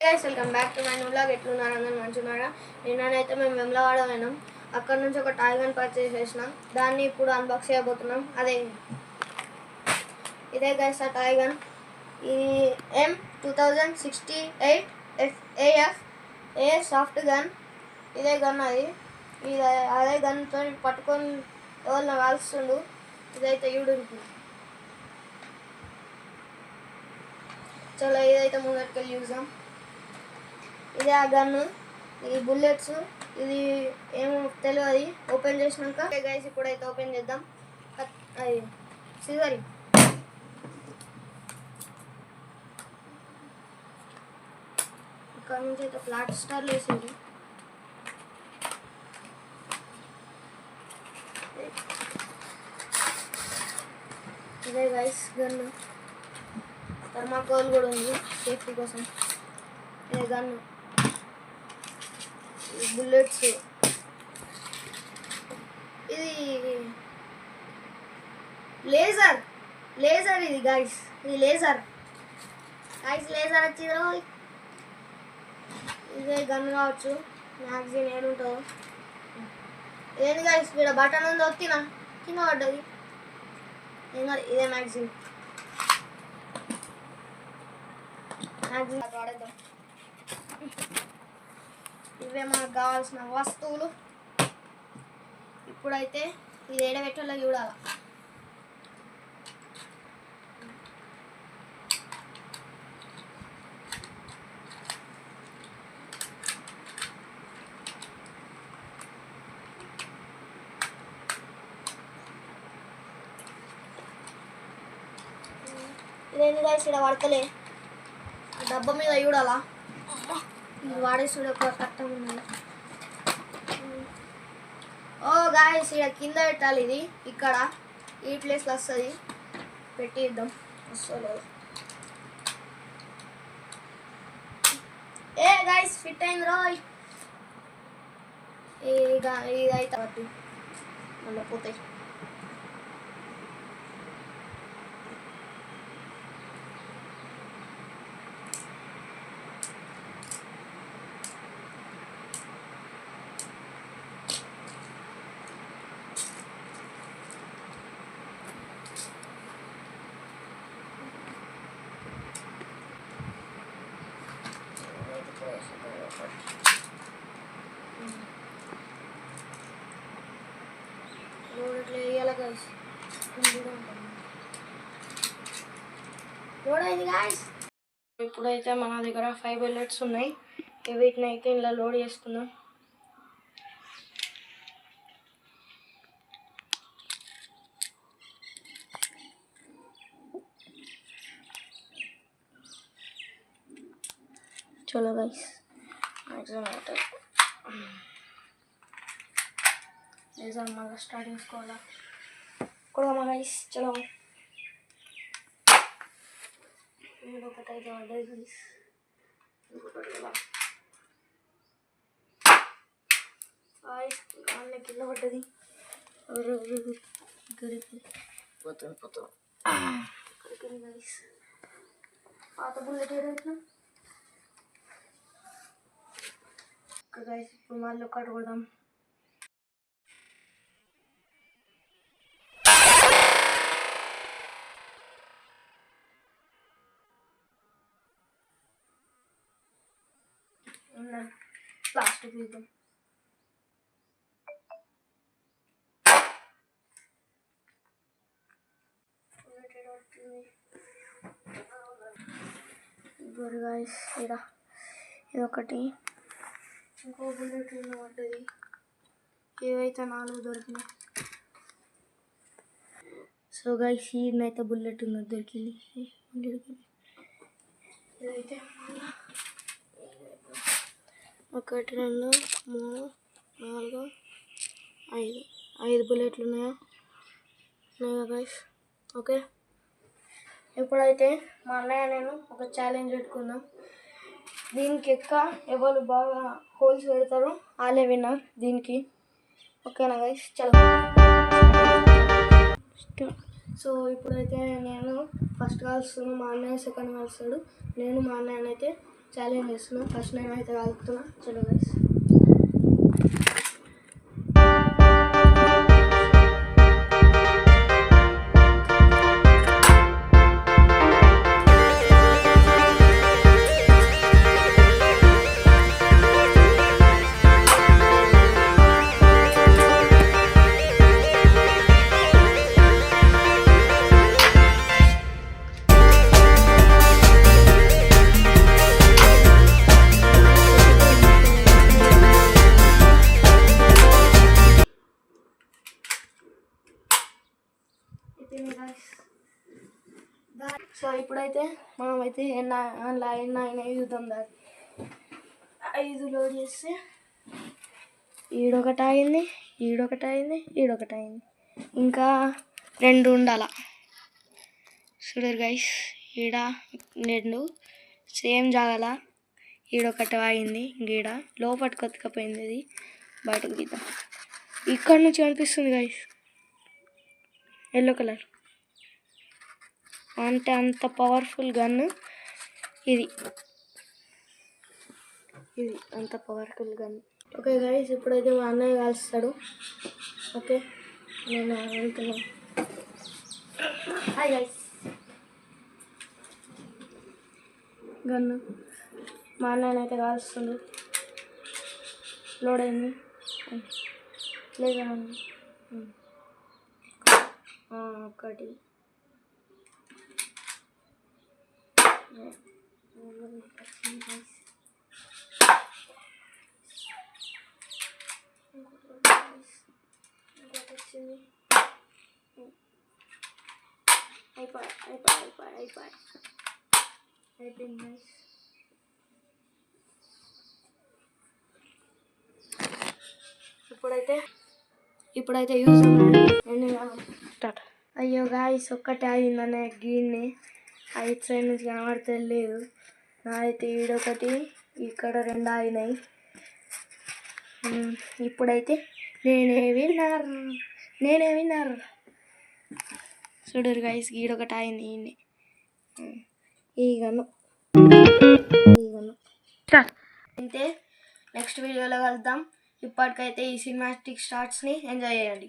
Guys welcome back to my new vlog. ఎట్లున్నారు అందరూ మంచిగున్నారా? నిన్ననైతే మేము వెమ్లవాడ పోయినాం. అక్కడ నుంచి ఒక టాయ్ గన్ పర్చేస్ చేసినాం. దాన్ని ఇప్పుడు అన్బాక్స్ చేయబోతున్నాం. ఇదే గైస్ ఆ టాయ్ గన్. ఇది M2068 AF a soft gun. ఇదే గన్ అది. అదే గన్తో పట్టుకొని ఎవరిని కాల్స్తుండు. ఇదైతే యూడుంటుంది. చలో ఇదైతే ముందటికెళ్ళి చూద్దాం. ఇదే ఆ గన్ను, ఈ బుల్లెట్స్, ఇది ఏమో తెలియదు. ఓపెన్ చేసినాక గైస్ ఇప్పుడైతే ఓపెన్ చేద్దాం. అది సిజరి. ఇక్కడ నుంచి అయితే ఫ్లాట్ స్టార్లు వేసింది. ఇదే గైస్ గన్ను. థర్మాకోల్ కూడా ఉంది సేఫ్టీ కోసం. ఇదే గన్ను, బుల్లెట్స్. ఇది లేజర్ ఇది గైస్. ఇది లేజర్ వచ్చిందో. ఇదే గన్ కావచ్చు. మ్యాగజైన్ ఏడుంటుందో ఏంది గైస్. ఇక్కడ బటన్ ఉందో వచ్చినా కింద పడ్డది. ఇదే మ్యాగజైన్ వాడేద్దాం. ఇవే మనకు కావాల్సిన వస్తువులు. ఇప్పుడైతే ఇది ఏడబెట్టలో చూడాలి. ఇదేంటి గైస్ ఇక్కడ పడతలే. డబ్బా మీద చూడాలా. ఇది వాడేసి ఒక కట్టం ఉన్నది. ఓ గాయస్ ఇక్కడ కింద పెట్టాలి. ఇది ఇక్కడ ఈ ప్లేస్లో వస్తుంది. పెట్టిద్దాం. వస్తలేదు. ఏ గాయస్ ఫిట్ అయింది రోయ్. ఇదైతే వద్దు మళ్ళీ పోతాయి. ఇప్పుడైతే మన దగ్గర 5 బుల్లెట్స్ ఉన్నాయి. వీటిని అయితే ఇలా లోడ్ చేసుకుందాం. చలో గైస్ మళ్ళీ స్టార్ట్ చేసుకోవాలా కూడా గైస్. చలో ఒకటైతే పడ్డది గైస్. ఇంకొకటి కదా కాళ్ళ కింద పడ్డది. పోతాం గైస్. పాత బుల్లెట్ ఏదైనా గైస్. ఇప్పుడు మళ్ళీ ఒకటి కొడదాం. ప్లాస్టిక్ తీద్దాం. ఇప్పుడు గైస్ ఇదొకటి. ఇంకో బుల్లెట్ పడ్డది. ఏవైతే 4 దొరికినాయి. సో గైస్ ఈయనైతే బుల్లెట్ ఉన్నది దొరికింది. ఇదైతే 1 2 3 4 5 బుల్లెట్లు ఉన్నాయా గైస్. ఓకే ఇప్పుడైతే మా అన్నయ్య నేను ఒక ఛాలెంజ్ పెట్టుకుందాం. దీనికి ఎవరు బాగా హోల్స్ పెడతారు వాళ్ళే విన్నర్ దీనికి. ఓకేనా గైస్. చలో సో ఇప్పుడైతే నేను ఫస్ట్ కాలుస్తున్నాను, మా అన్నయ్య సెకండ్ కాలుస్తాడు. నేను మా అన్నయ్యని అయితే ఛాలెంజ్ చేస్తున్నాను. ఫస్ట్ నేనైతే కాలుతున్నా. చలో గైస్. సో ఇప్పుడైతే మనమైతే అందులో ఎన్ని అయినాయి చూద్దాం. దాన్ని 5 లోడ్ చేస్తే ఈడొకటి అయింది, ఈడొకటి అయింది, ఈడొకటి అయింది, ఇంకా 2 ఉండాల. చూడరు గైస్, ఈడ 2 సేమ్ జాగాల ఈడొకటి అయింది. ఈడ లోపలికి కొత్తకపోయింది, ఇది బయటకు తీద్దాం. ఇక్కడ నుంచి కనిపిస్తుంది గైస్, ఎల్లో కలర్. అంటే అంత పవర్ఫుల్ గన్ ఇది అంత పవర్ఫుల్ గన్. ఓకే గైస్, ఇప్పుడైతే మా అన్నయ్య కాలుస్తాడు. ఓకే, నేను వెళ్తున్నాను. Hi guys. గన్ను మా అన్నయ్య అయితే కాలుస్తుంది. లోడ్ అయింది లేదా? ఒకటి వచ్చింది. అయిపోయింది. ఇప్పుడైతే యూజ్ స్టార్ట్. అయ్యో గాయస్, ఒక్కటే అయిందనే గీన్ని 5 సైడ్ నుంచి కనబడతలేదు. నాదైతే ఈడొకటి, ఇక్కడ 2 అయినాయి. ఇప్పుడైతే నేనే విన్నర్. చూడరు గాయస్, ఈడొకటి అయింది. ఈ గన్ను అంతే. నెక్స్ట్ వీడియోలో కలుద్దాం. ఇప్పటికైతే ఈ సినిమాటిక్ షార్ట్స్ని ఎంజాయ్ చేయండి.